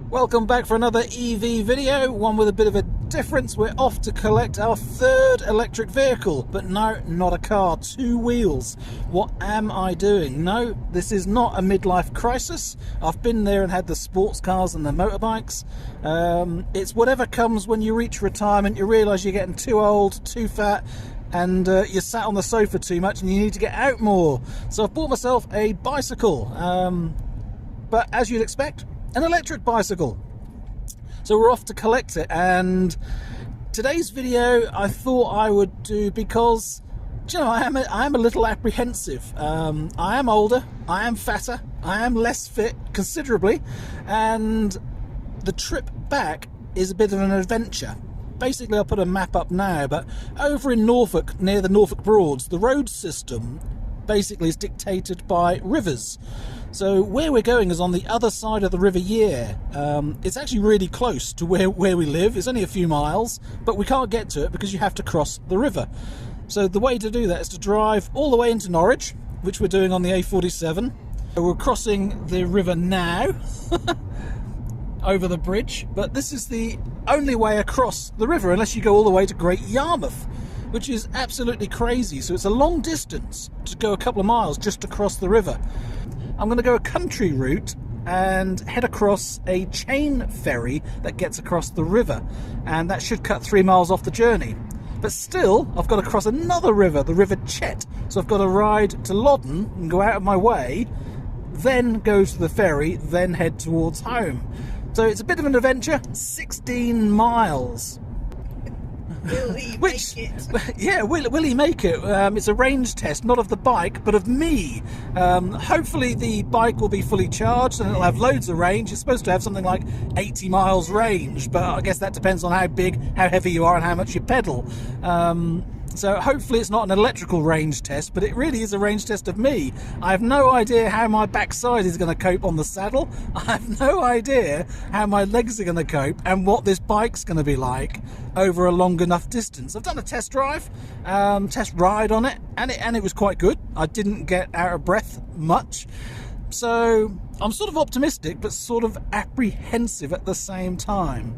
Welcome back for another EV video, one with a bit of a difference. We're off to collect our third electric vehicle, but no, not a car, 2 wheels. What am I doing? No, this is not a midlife crisis. I've been there and had the sports cars and the motorbikes. It's whatever comes when you reach retirement. You realise you're getting too old, too fat, and you're sat on the sofa too much and you need to get out more. So I've bought myself a bicycle, but as you'd expect, an electric bicycle. So we're off to collect it, and today's video I thought I would do because, you know, I am a little apprehensive. I am older, I am fatter, I am less fit considerably, and the trip back is a bit of an adventure. Basically, I'll put a map up now, but over in Norfolk, near the Norfolk Broads, the road system basically is dictated by rivers. So where we're going is on the other side of the River Yare. It's actually really close to where we live. It's only a few miles, but we can't get to it because you have to cross the river. So the way to do that is to drive all the way into Norwich, which we're doing on the A47. We're crossing the river now over the bridge, but this is the only way across the river unless you go all the way to Great Yarmouth, which is absolutely crazy. So it's a long distance to go a couple of miles just to cross the river. I'm going to go a country route and head across a chain ferry that gets across the river, and that should cut 3 miles off the journey. But still, I've got to cross another river, the River Chet, so I've got to ride to Loddon and go out of my way, then go to the ferry, then head towards home. So it's a bit of an adventure. 16 miles. Will he make it? Yeah, will he make it? It's a range test, not of the bike, but of me. Hopefully the bike will be fully charged and it'll have loads of range. It's supposed to have something like 80 miles range, but I guess that depends on how big, how heavy you are and how much you pedal. So hopefully it's not an electrical range test, but it really is a range test of me. I have no idea how my backside is going to cope on the saddle. I have no idea how my legs are going to cope and what this bike's going to be like over a long enough distance. I've done a test drive, test ride on it, and it was quite good. I didn't get out of breath much. So I'm sort of optimistic, but sort of apprehensive at the same time.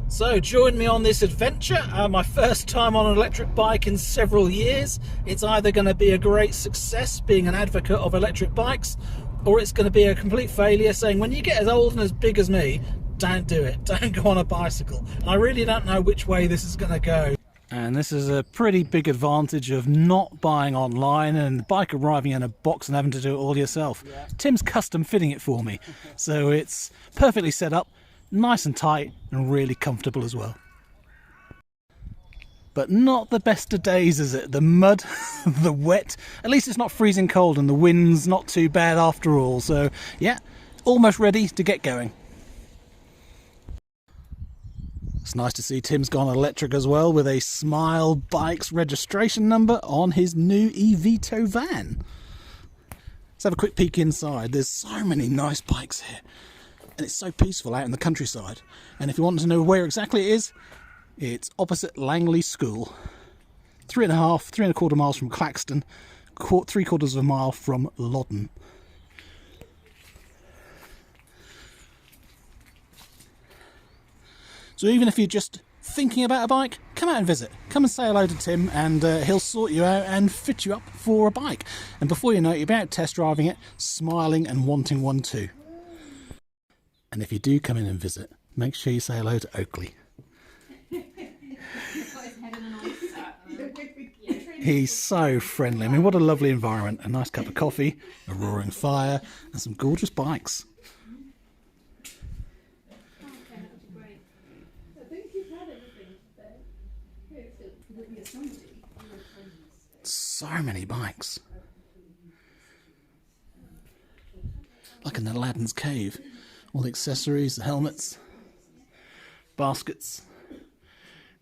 So join me on this adventure, my first time on an electric bike in several years. It's either going to be a great success being an advocate of electric bikes, or it's going to be a complete failure saying when you get as old and as big as me, don't do it, don't go on a bicycle. And I really don't know which way this is going to go. And this is a pretty big advantage of not buying online and the bike arriving in a box and having to do it all yourself. Yeah. Tim's custom fitting it for me, so it's perfectly set up, nice and tight and really comfortable as well. But not the best of days, is it? The mud, the wet, at least it's not freezing cold and the wind's not too bad after all. So yeah, almost ready to get going. It's nice to see Tim's gone electric as well with a Smilebikes registration number on his new eVito van. Let's have a quick peek inside. There's so many nice bikes here. And it's so peaceful out in the countryside. And if you want to know where exactly it is, it's opposite Langley School. 3.25 miles from Claxton, 3/4 of a mile from Loddon. So even if you're just thinking about a bike, come out and visit. Come and say hello to Tim, and he'll sort you out and fit you up for a bike. And before you know it, you'll be out test driving it, smiling and wanting one too. And if you do come in and visit, make sure you say hello to Oakley. He's so friendly. I mean, what a lovely environment. A nice cup of coffee, a roaring fire, and some gorgeous bikes. So many bikes. Like in Aladdin's cave. All the accessories, the helmets, baskets,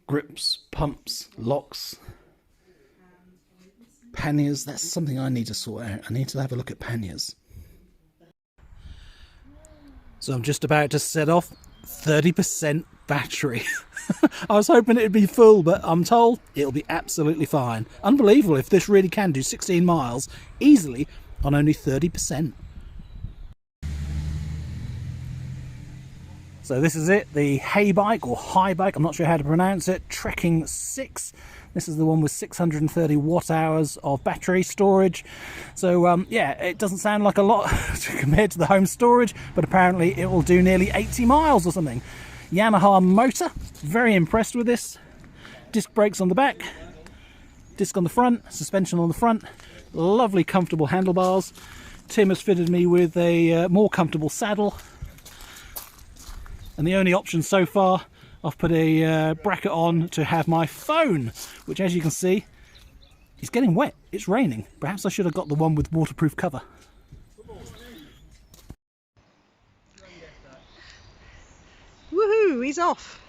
grips, pumps, locks, panniers. That's something I need to sort out. I need to have a look at panniers. So I'm just about to set off. 30% battery. I was hoping it'd be full, but I'm told it'll be absolutely fine. Unbelievable if this really can do 16 miles easily on only 30%. So this is it, the Haibike or Haibike, I'm not sure how to pronounce it, Trekking 6. This is the one with 630 watt hours of battery storage. So yeah, it doesn't sound like a lot compared to the home storage, but apparently it will do nearly 80 miles or something. Yamaha motor, very impressed with this. Disc brakes on the back, disc on the front, suspension on the front, lovely comfortable handlebars. Tim has fitted me with a more comfortable saddle. And the only option so far, I've put a bracket on to have my phone, which as you can see, is getting wet. It's raining. Perhaps I should have got the one with waterproof cover. Woohoo, he's off.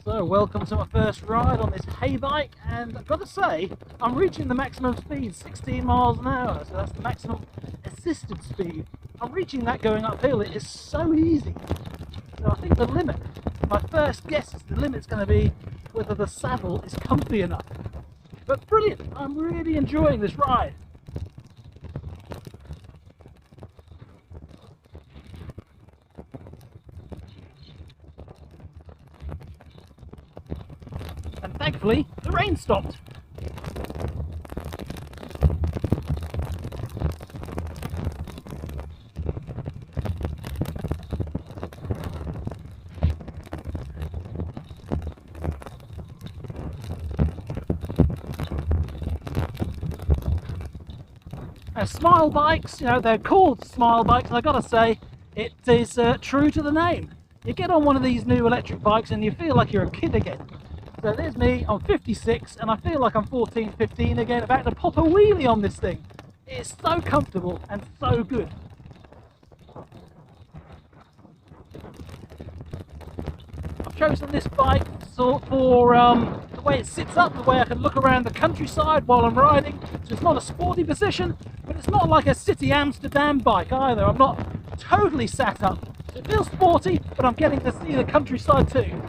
So welcome to my first ride on this Haibike, and I've got to say I'm reaching the maximum speed, 16 miles an hour, so that's the maximum assisted speed. I'm reaching that going uphill. It is so easy. So I think the limit, my first guess is the limit's going to be whether the saddle is comfy enough. But brilliant, I'm really enjoying this ride. And thankfully, the rain stopped. Now, Smilebikes, you know, they're called Smilebikes, and I've got to say, it is true to the name. You get on one of these new electric bikes and you feel like you're a kid again. So there's me, I'm 56, and I feel like I'm 14, 15 again, about to pop a wheelie on this thing. It's so comfortable and so good. I've chosen this bike for the way it sits up, the way I can look around the countryside while I'm riding. So it's not a sporty position, but it's not like a city Amsterdam bike either. I'm not totally sat up. It feels sporty, but I'm getting to see the countryside too.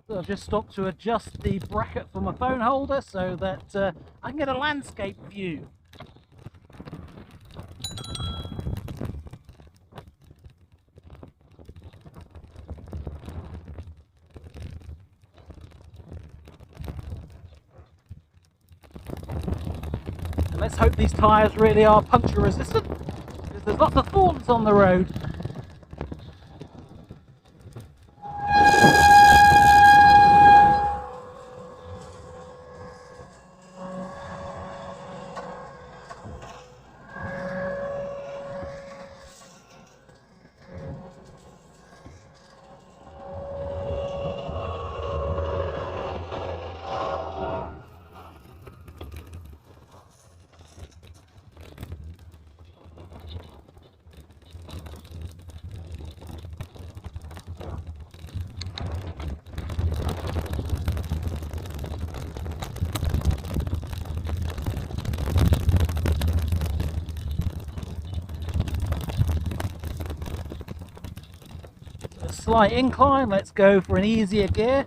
So I've just stopped to adjust the bracket for my phone holder so that I can get a landscape view. And let's hope these tyres really are puncture resistant, because there's lots of thorns on the road. Slight incline, let's go for an easier gear.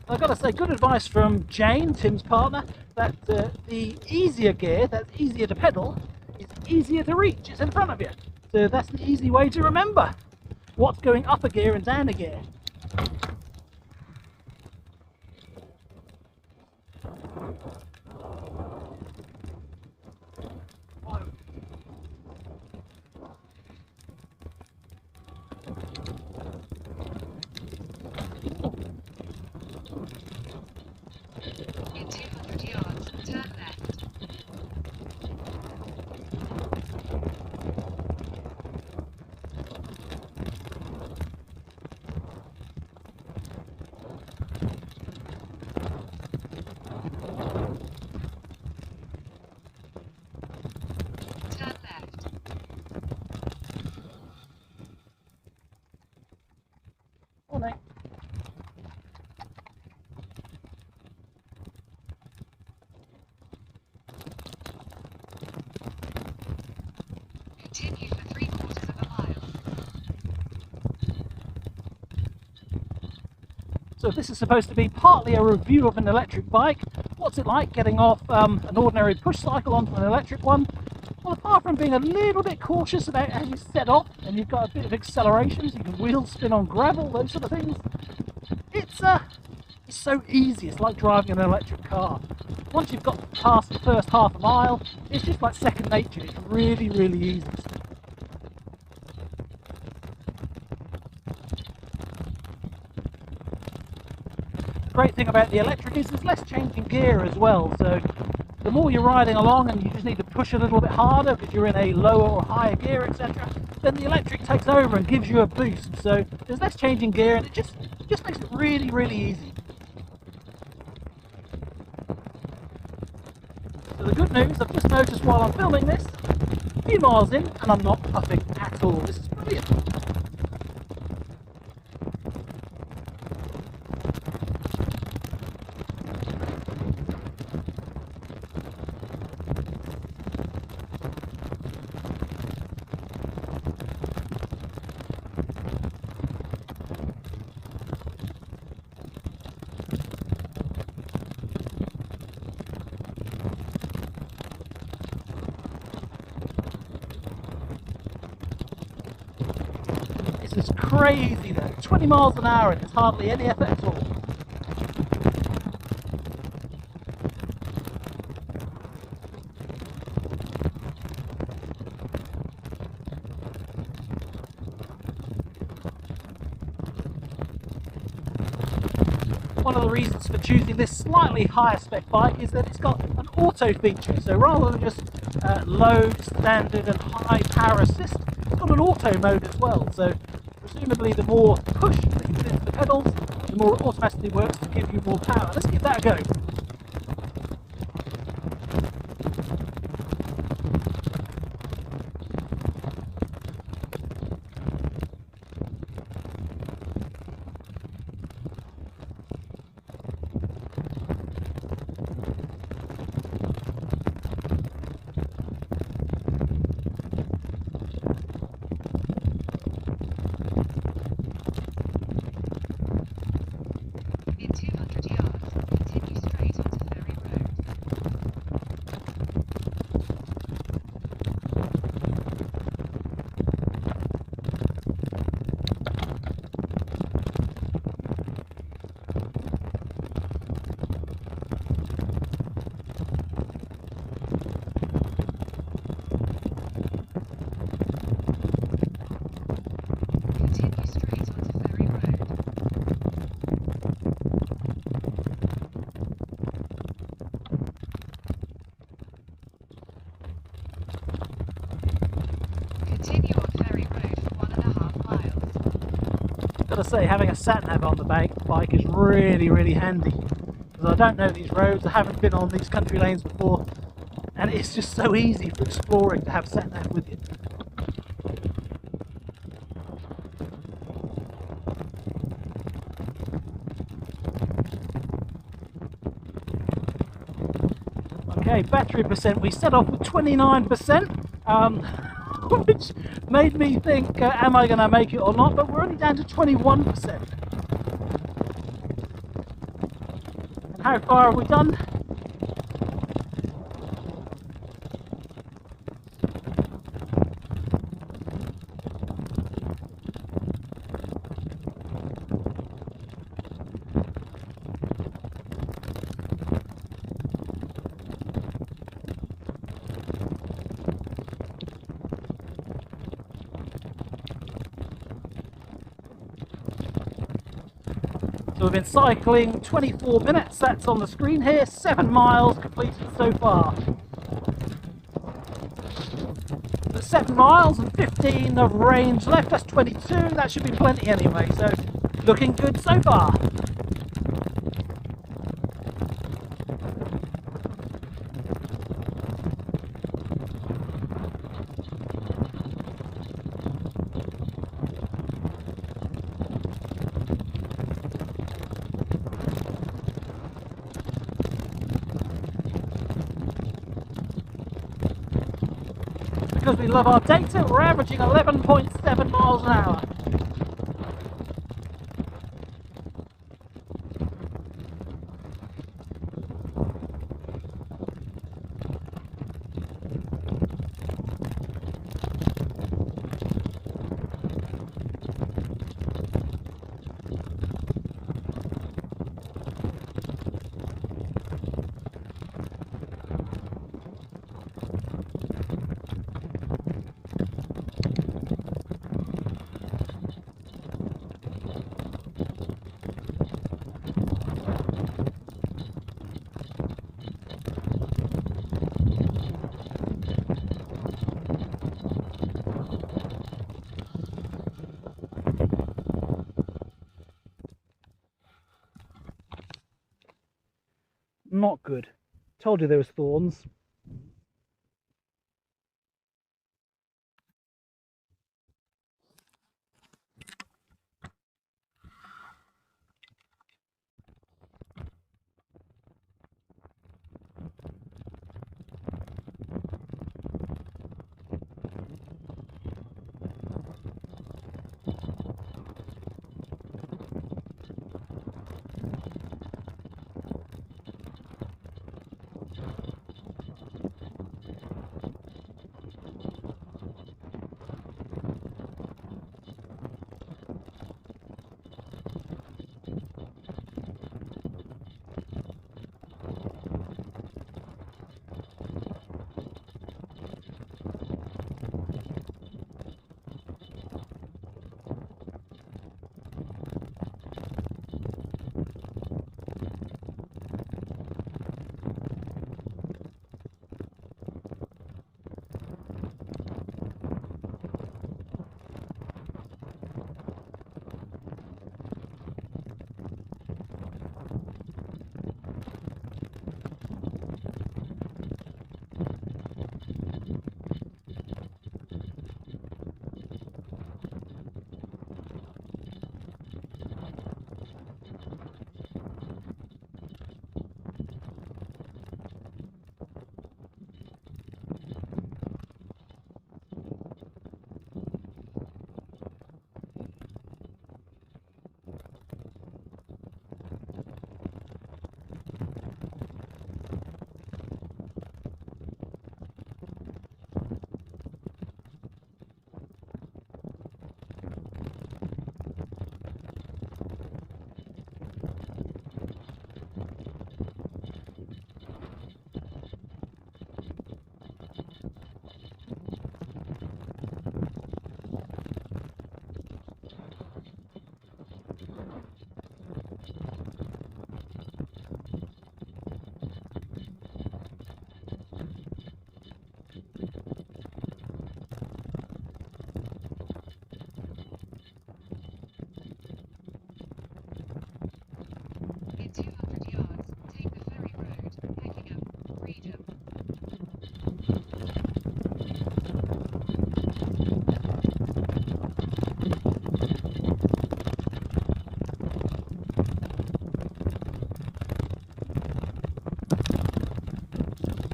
I've got to say, good advice from Jane, Tim's partner, that the easier gear, that's easier to pedal, is easier to reach. It's in front of you. So that's the easy way to remember what's going up a gear and down a gear. Morning. Continue for 3/4 of a mile. So this is supposed to be partly a review of an electric bike. What's it like getting off an ordinary push cycle onto an electric one? Well, apart from being a little bit cautious about how you set off, and you've got a bit of acceleration, so you can wheel spin on gravel, those sort of things, it's so easy. It's like driving an electric car. Once you've got past the first half a mile, it's just like second nature. It's really, really easy. The great thing about the electric is there's less changing gear as well, so the more you're riding along and you just need to push a little bit harder because you're in a lower or higher gear, etc., then the electric takes over and gives you a boost. So there's less changing gear, and it just makes it really, really easy. So the good news, I've just noticed while I'm filming this, a few miles in, and I'm not puffing at all. This is brilliant. This is crazy though, 20 miles an hour and it's hardly any effort at all. One of the reasons for choosing this slightly higher spec bike is that it's got an auto feature, so rather than just low, standard and high power assist, it's got an auto mode as well. So presumably the more push that you put into the pedals, the more it automatically works to give you more power. Let's give that a go. Gotta say, having a sat nav on the bike is really, really handy, because I don't know these roads, I haven't been on these country lanes before, and it's just so easy for exploring to have sat nav with you. Okay, battery percent, we set off with 29%, which made me think, am I going to make it or not, but we're only down to 21%. And how far have we done? So we've been cycling 24 minutes, that's on the screen here, 7 miles completed so far. There's 7 miles and 15 of range left, that's 22, that should be plenty anyway, so looking good so far. Because we love our data, we're averaging 11.7 miles an hour. not good. Told you there was thorns. In 200 yards, take the ferry road, picking up Reedham.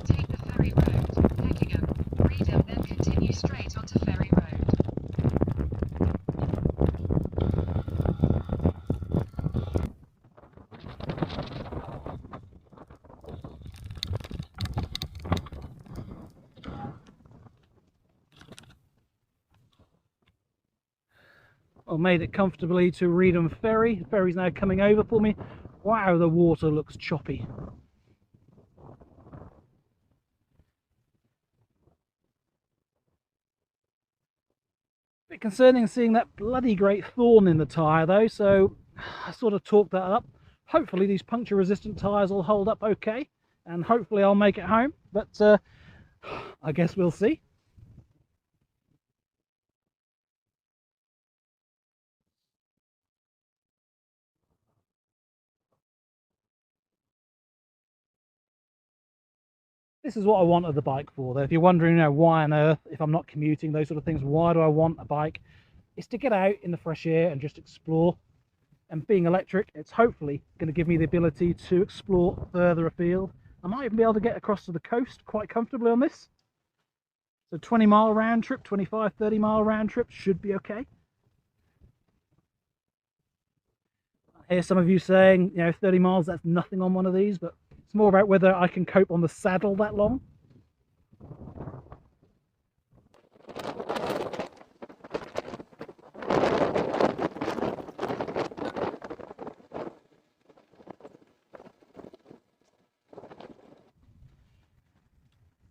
Take the ferry road, picking up Reedham, then continue straight onto Ferry Road. I made it comfortably to Reedham Ferry. The ferry's now coming over for me. Wow, the water looks choppy. Bit concerning seeing that bloody great thorn in the tyre though, so I sort of talked that up. Hopefully these puncture resistant tyres will hold up okay, and hopefully I'll make it home, but I guess we'll see. This is what I wanted the bike for though. If you're wondering, why on earth, if I'm not commuting, those sort of things, why do I want a bike? It's to get out in the fresh air and just explore. And being electric, it's hopefully going to give me the ability to explore further afield. I might even be able to get across to the coast quite comfortably on this. So 20-mile round trip, 25, 30-mile round trip should be okay. I hear some of you saying, 30 miles, that's nothing on one of these, but it's more about whether I can cope on the saddle that long.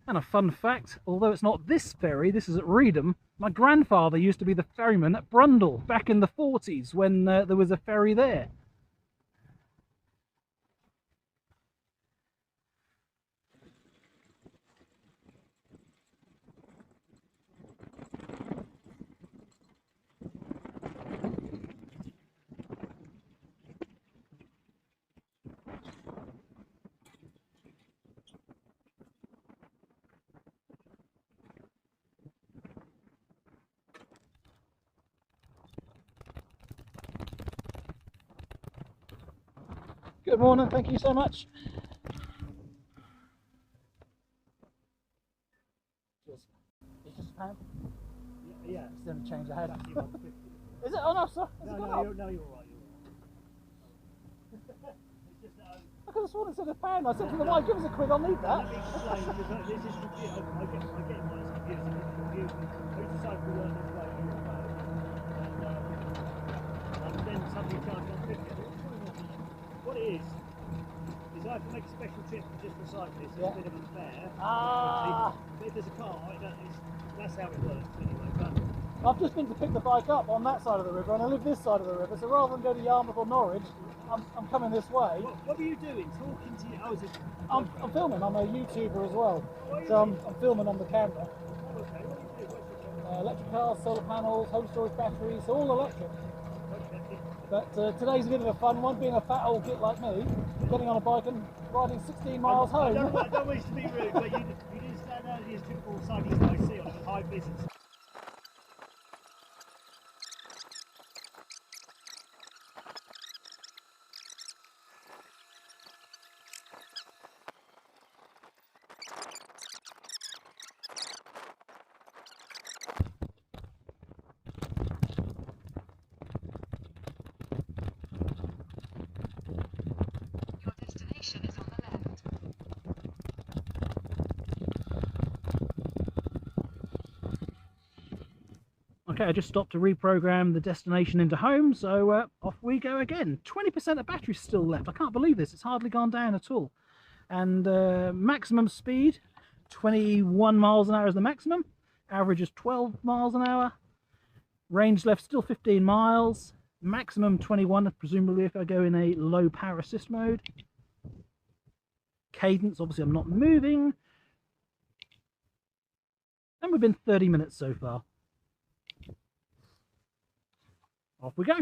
And a fun fact, although it's not this ferry, this is at Reedham, my grandfather used to be the ferryman at Brundall back in the 40s when there was a ferry there. Good morning, thank you so much. Cheers. It's just a pound. Yeah. It's going to change the head. That's you on 50. Is it? Oh no, sir. Has it No, gone no, up? you're right. You're right. It's just that I could have sworn it said a pound. I said to the wife, give us a quid, I'll need that. let me explain because this is confusing. I get mine is confusing. It's confusing. I used to cycle learn this way years ago, and then suddenly charged on 50. What it is I have to make a special trip just for cyclists. It's Yeah. a bit of a fair. Ah. But if there's a car, that's how it works anyway. But I've just been to pick the bike up on that side of the river, and I live this side of the river, so rather than go to Yarmouth or Norwich, I'm coming this way. what were you doing? Talking to you? Oh, is it? I'm filming, I'm a YouTuber as well, so I'm filming on the camera. Oh, okay. What do you do? What's your job? Electric cars, solar panels, home storage batteries, all electric. Okay. But today's a bit of a fun one, being a fat old git like me, getting on a bike and riding 16 miles I home. don't wish to be rude, but you didn't stand out as typical cyclist I see on high business. Your destination is on the left. Okay, I just stopped to reprogram the destination into home, so off we go again. 20% of battery still left. I can't believe this. It's hardly gone down at all. And maximum speed, 21 miles an hour is the maximum. Average is 12 miles an hour. Range left still 15 miles. Maximum 21, presumably if I go in a low power assist mode. Cadence, obviously I'm not moving. And we've been 30 minutes so far. Off we go.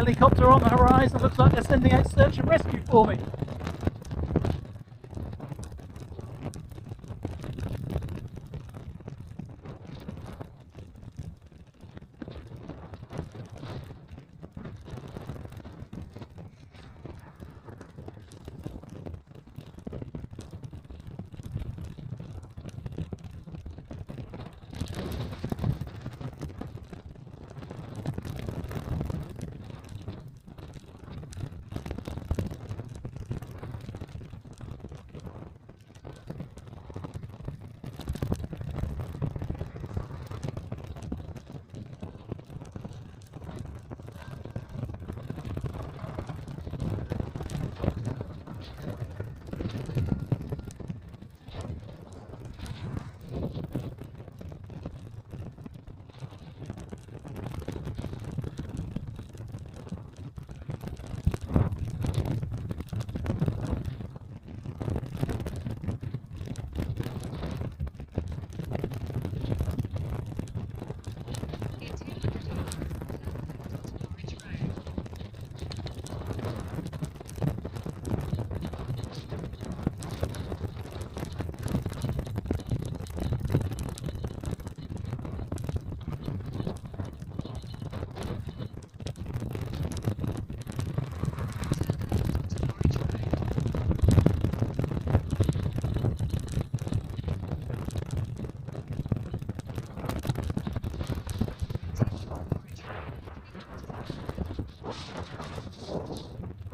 Helicopter on the horizon, looks like they're sending out search and rescue for me.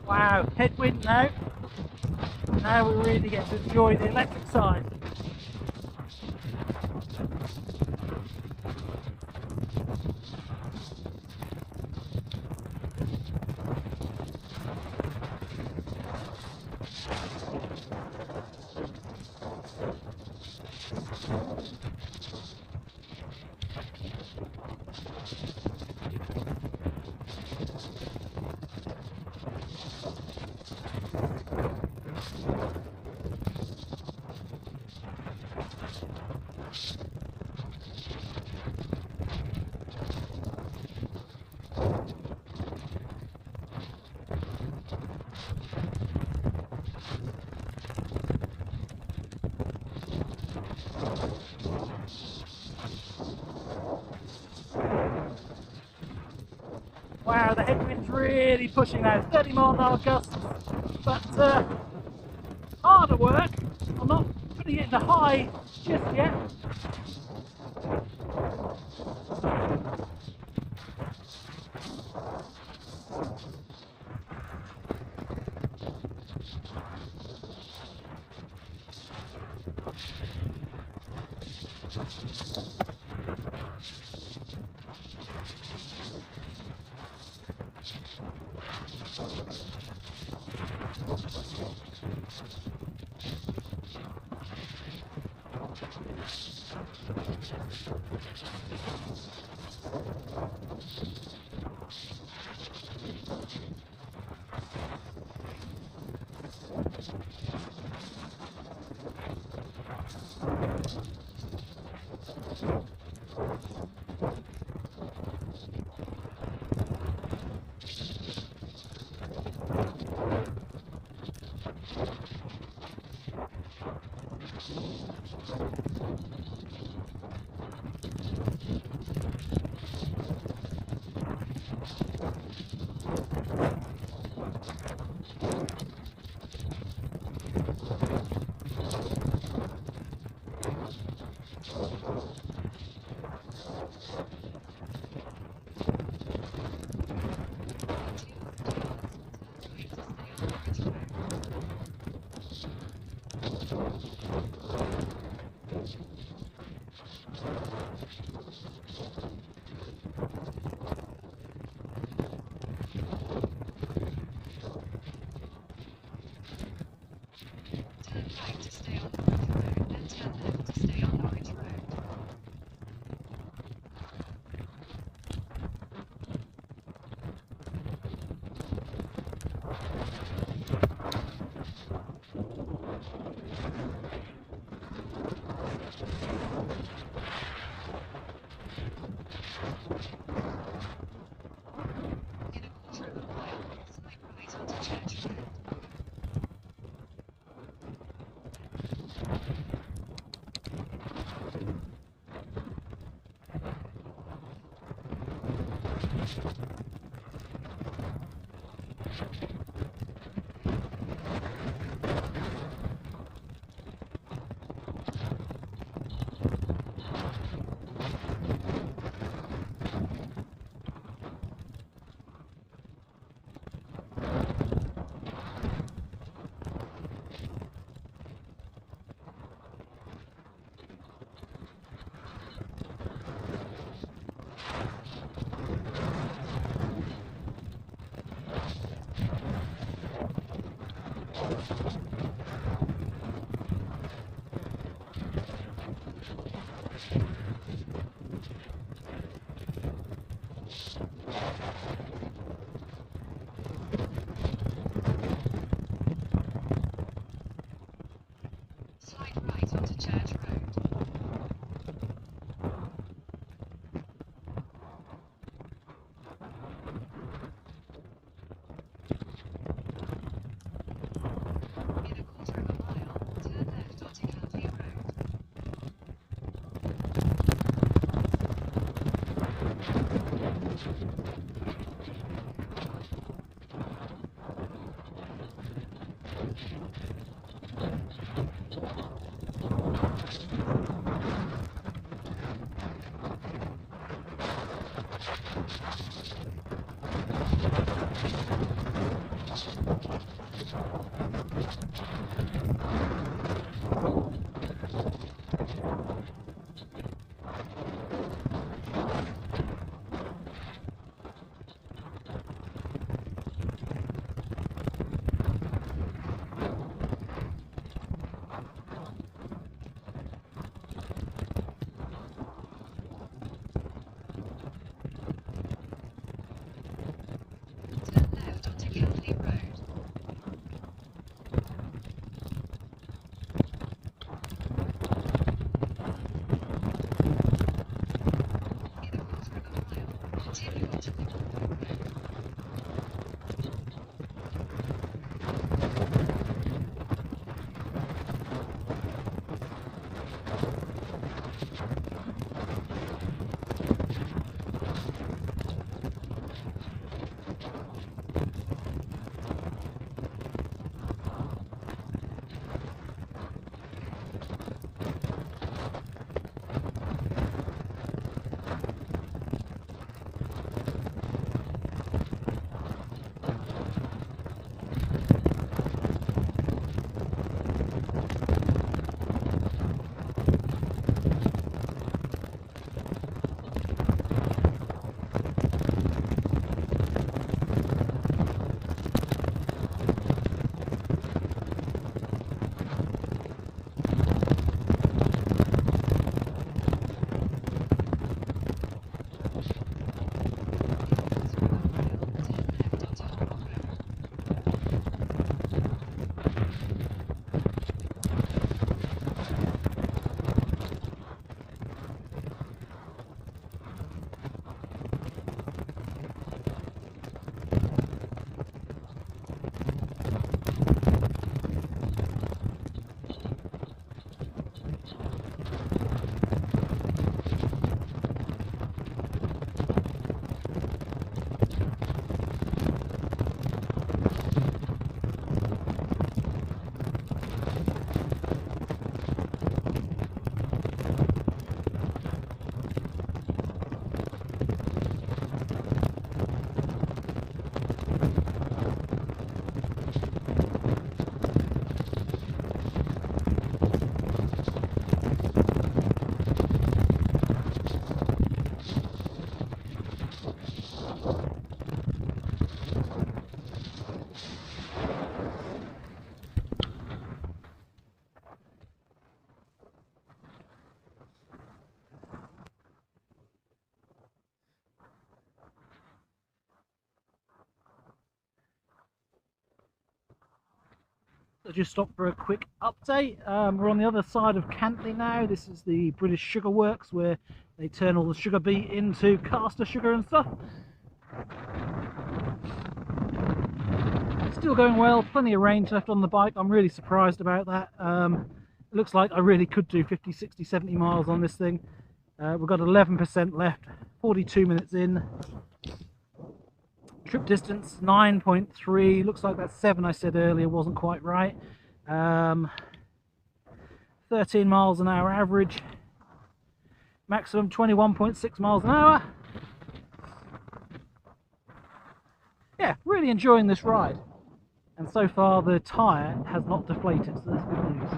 Wow, headwind now. Now we really get to enjoy the electric side. Wow, the headwind's really pushing now, 30 mile/h gusts, but harder work. I'm not putting it in the high just yet. Church Road. Slide right onto Church Road. In a quarter of a mile, turn left onto Cantley Road. Turn left onto Cantley Road. In a quarter of a mile, continue onto Liverpool Road. So just stop for a quick update. We're on the other side of Cantley now. This is the British Sugar Works where they turn all the sugar beet into caster sugar and stuff. still going well, plenty of range left on the bike. I'm really surprised about that. It looks like I really could do 50, 60, 70 miles on this thing. We've got 11% left, 42 minutes in. Trip distance 9.3, looks like that 7 I said earlier wasn't quite right. 13 miles an hour average, maximum 21.6 miles an hour. Yeah, really enjoying this ride, and so far the tyre has not deflated, so that's good news.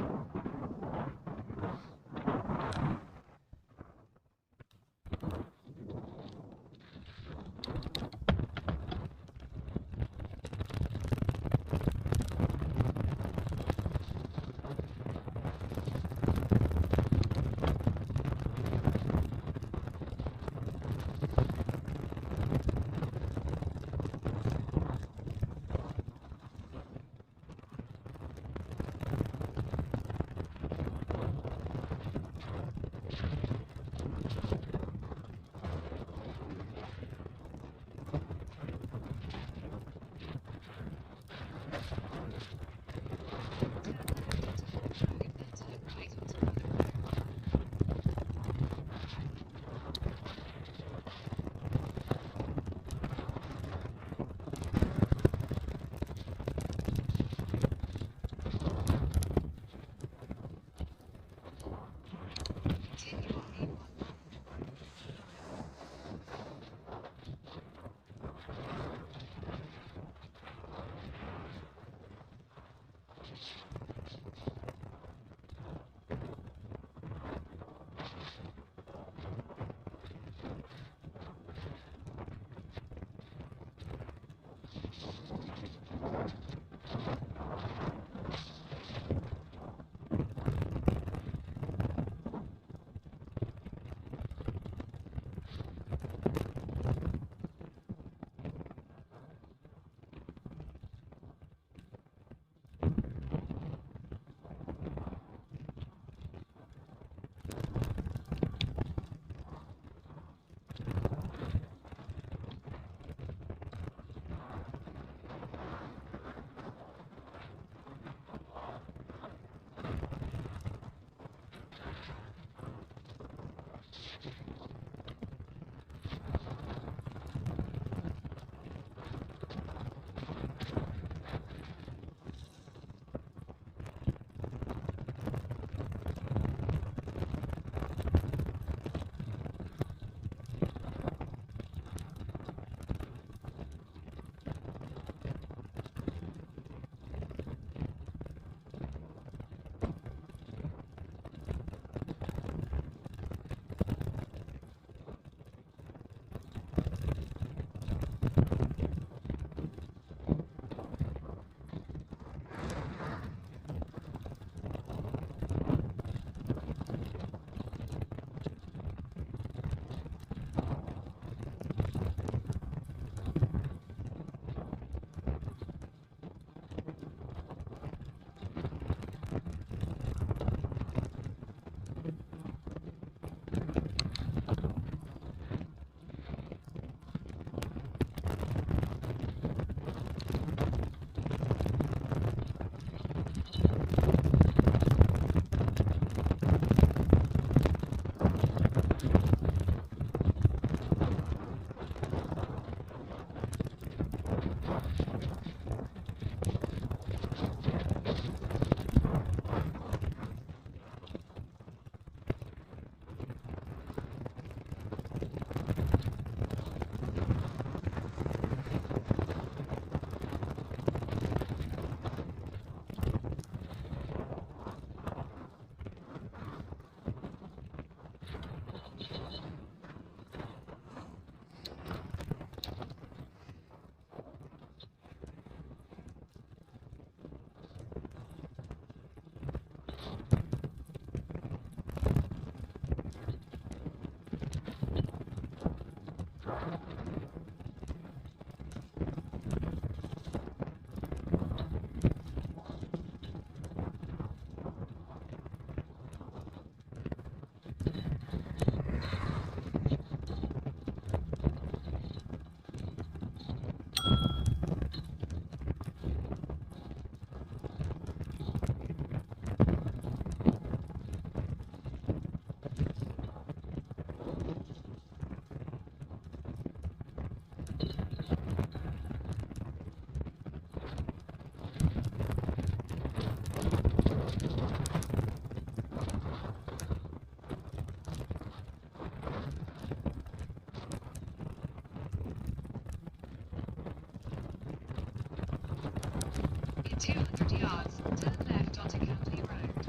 200 yards, turn left onto Camley Road.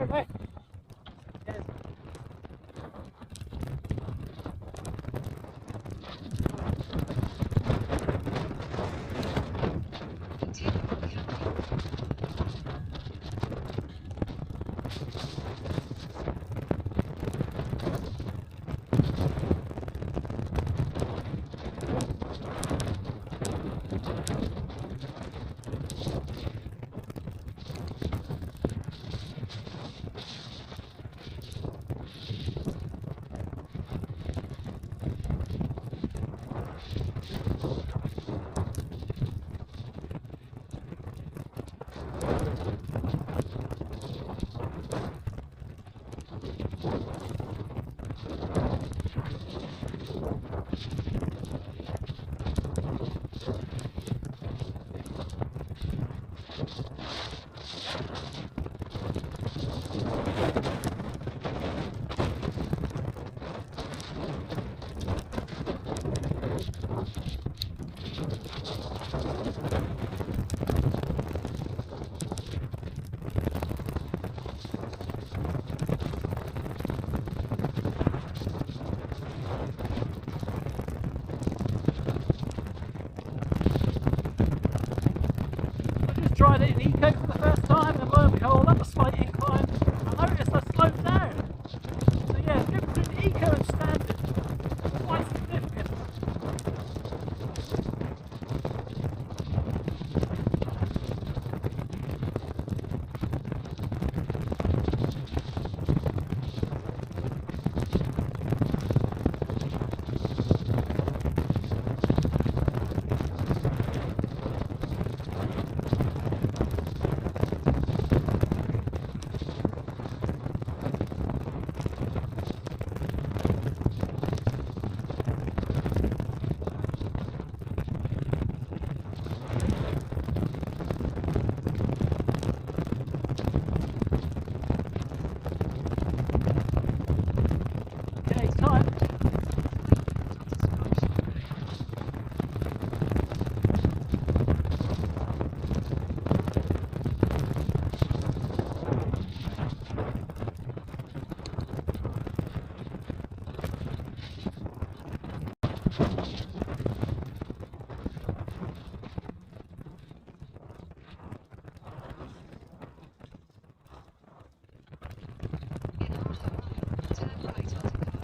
Okay. Continue on Camley. Tried it in eco for the first time, and lo and behold, up a slight incline, I noticed I slowed down. So yeah, the difference between eco and standard is quite significant. Okay, it's time. In half a mile, turn right onto Bath Road.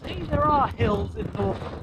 See, there are hills in Norfolk.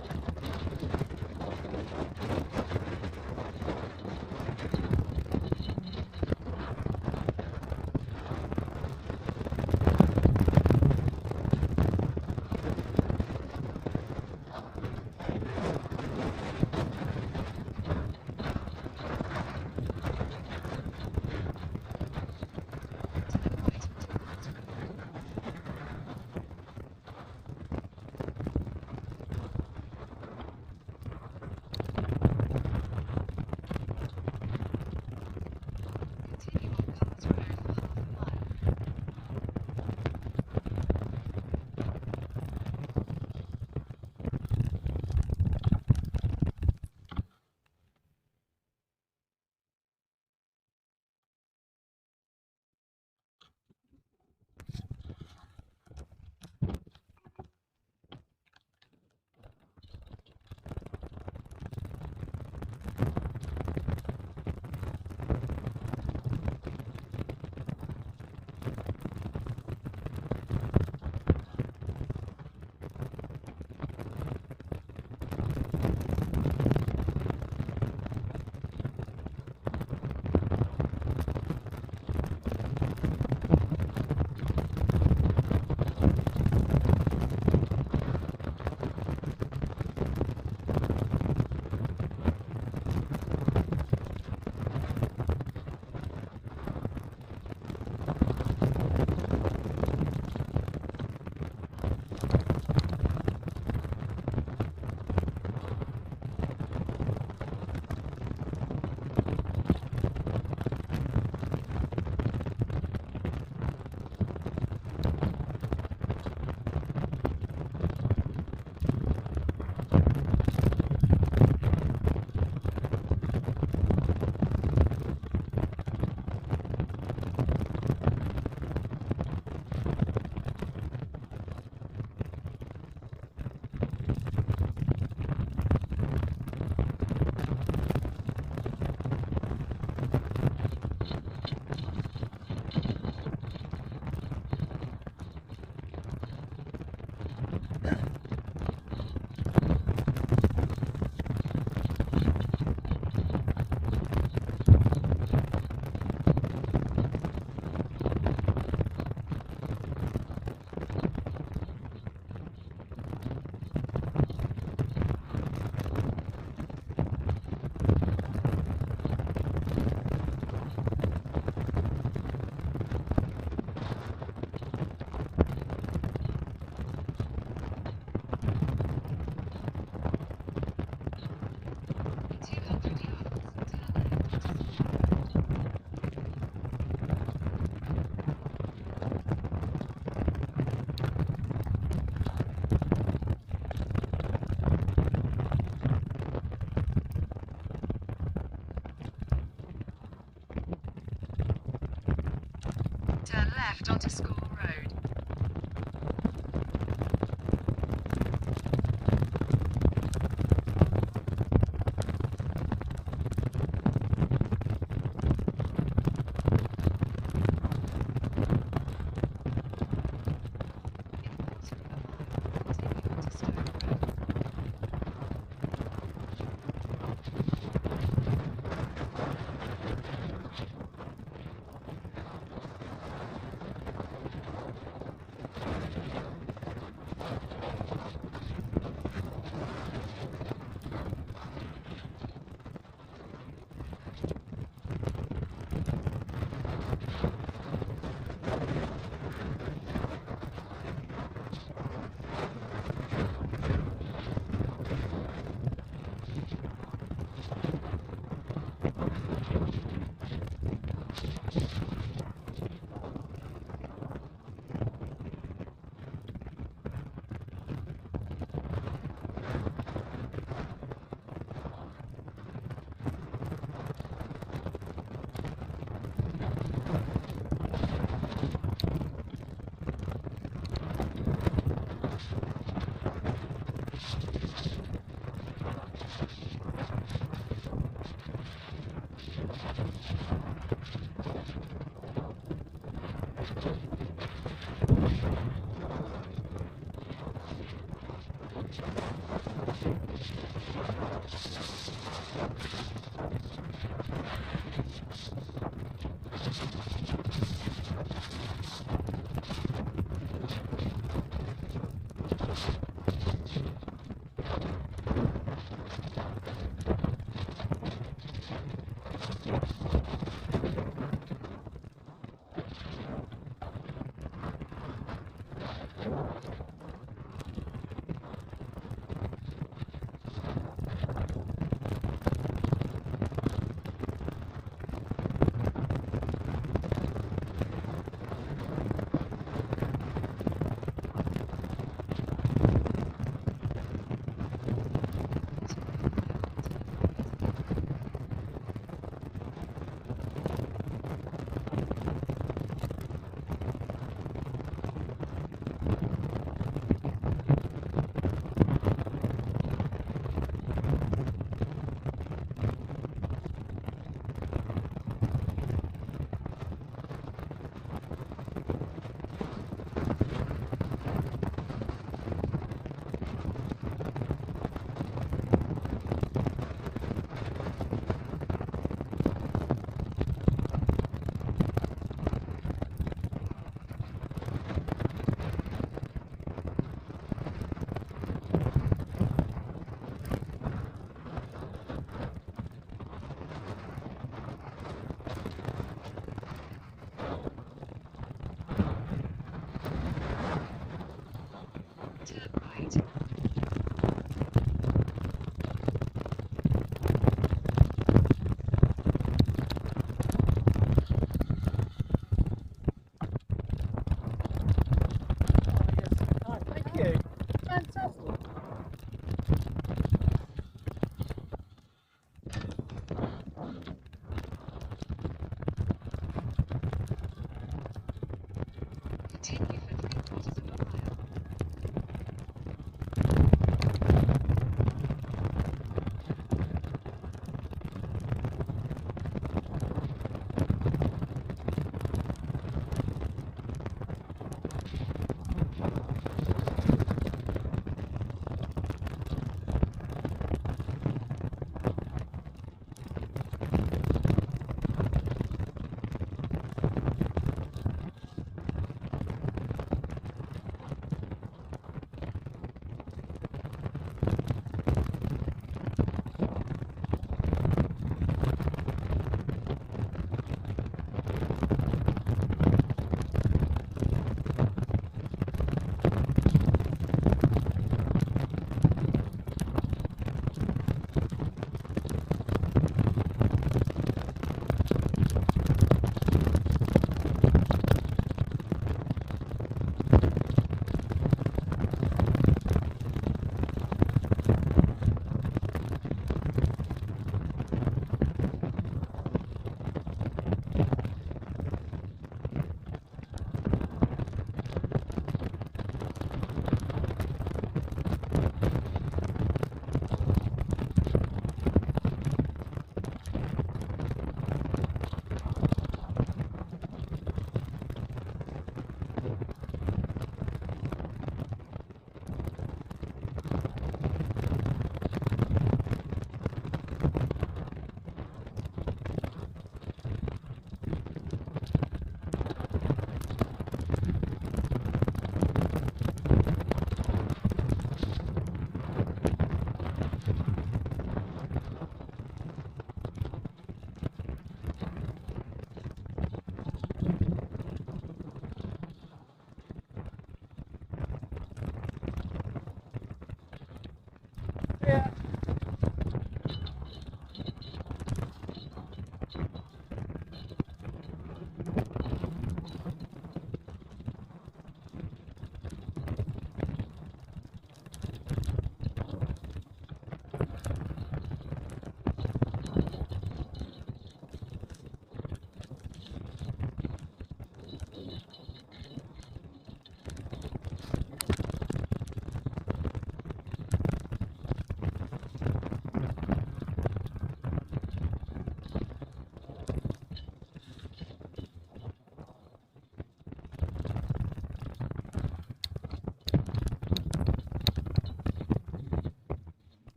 Turn left onto School Road.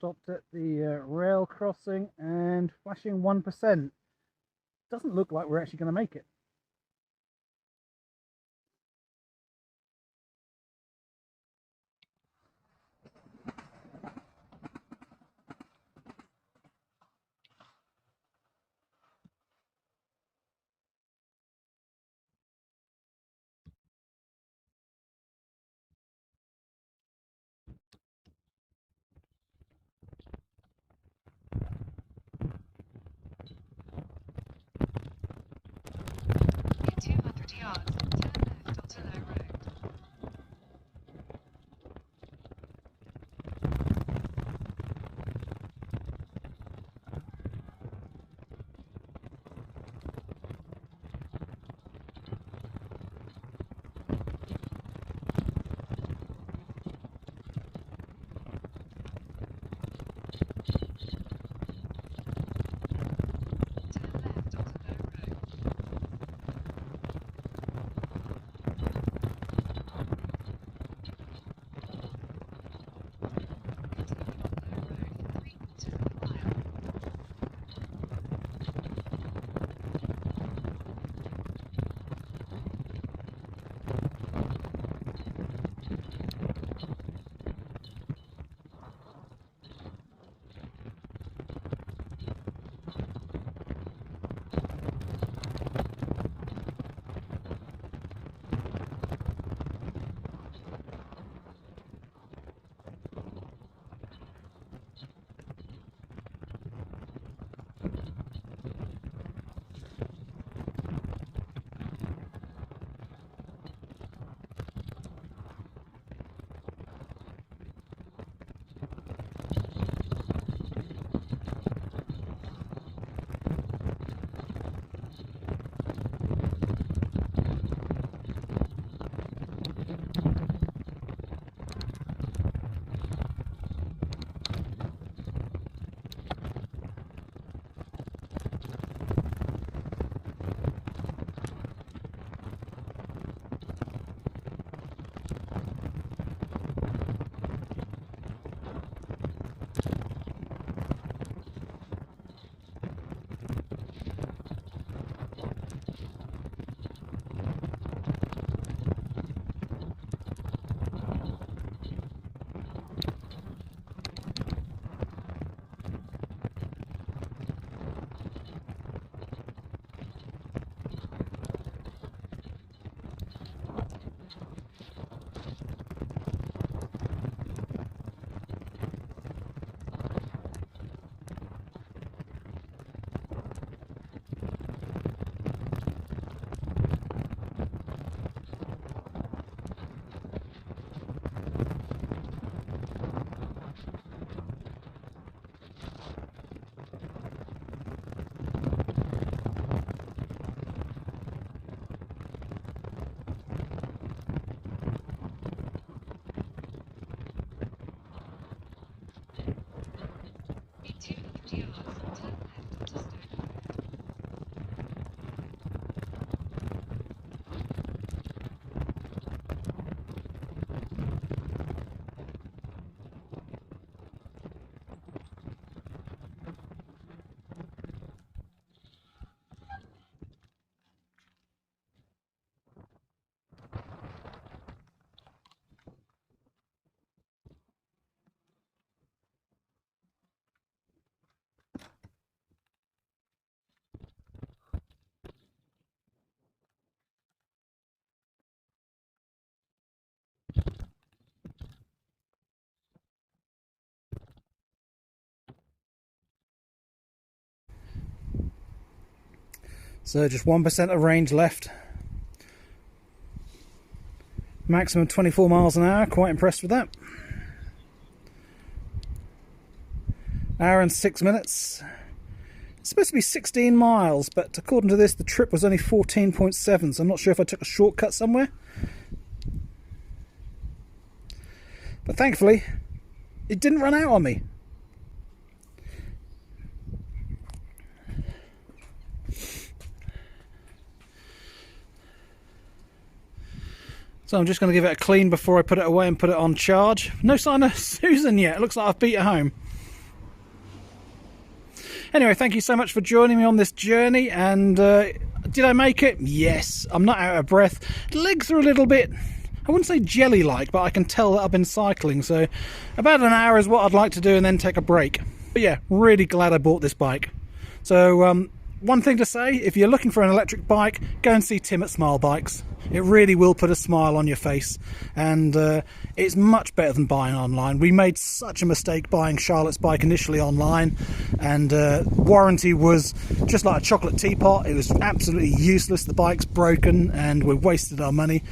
stopped at the rail crossing and flashing 1%. Doesn't look like we're actually going to make it. In 200 yards, turn left onto Low Road. Turn left onto Low Road. In 200 yards, turn left onto Stone Road. So just 1% of range left. Maximum 24 miles an hour. Quite impressed with that. Hour and 6 minutes. It's supposed to be 16 miles, but according to this, the trip was only 14.7. So I'm not sure if I took a shortcut somewhere. But thankfully, it didn't run out on me. So I'm just going to give it a clean before I put it away and put it on charge. No sign of Susan yet. It looks like I've beat her home. Anyway, thank you so much for joining me on this journey, and did I make it? Yes. I'm not out of breath. Legs are a little bit, I wouldn't say jelly-like, but I can tell that I've been cycling, so about an hour is what I'd like to do and then take a break. But yeah, really glad I bought this bike. So one thing to say, if you're looking for an electric bike, go and see Tim at Smilebikes. It really will put a smile on your face, and it's much better than buying online. We made such a mistake buying Charlotte's bike initially online, and warranty was just like a chocolate teapot. It was absolutely useless. The bike's broken and we wasted our money.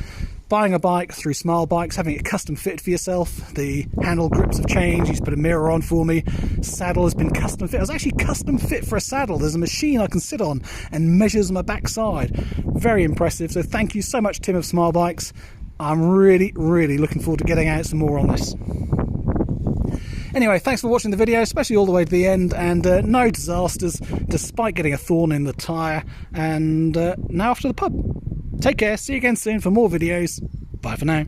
Buying a bike through Smilebikes, having it custom fit for yourself, the handle grips have changed, he's put a mirror on for me, saddle has been custom fit. I was actually custom fit for a saddle. There's a machine I can sit on and measures my backside. Very impressive. So thank you so much, Tim of Smilebikes. I'm really looking forward to getting out some more on this. Anyway, thanks for watching the video, especially all the way to the end, and no disasters despite getting a thorn in the tyre, and now off to the pub. Take care, see you again soon for more videos. Bye for now.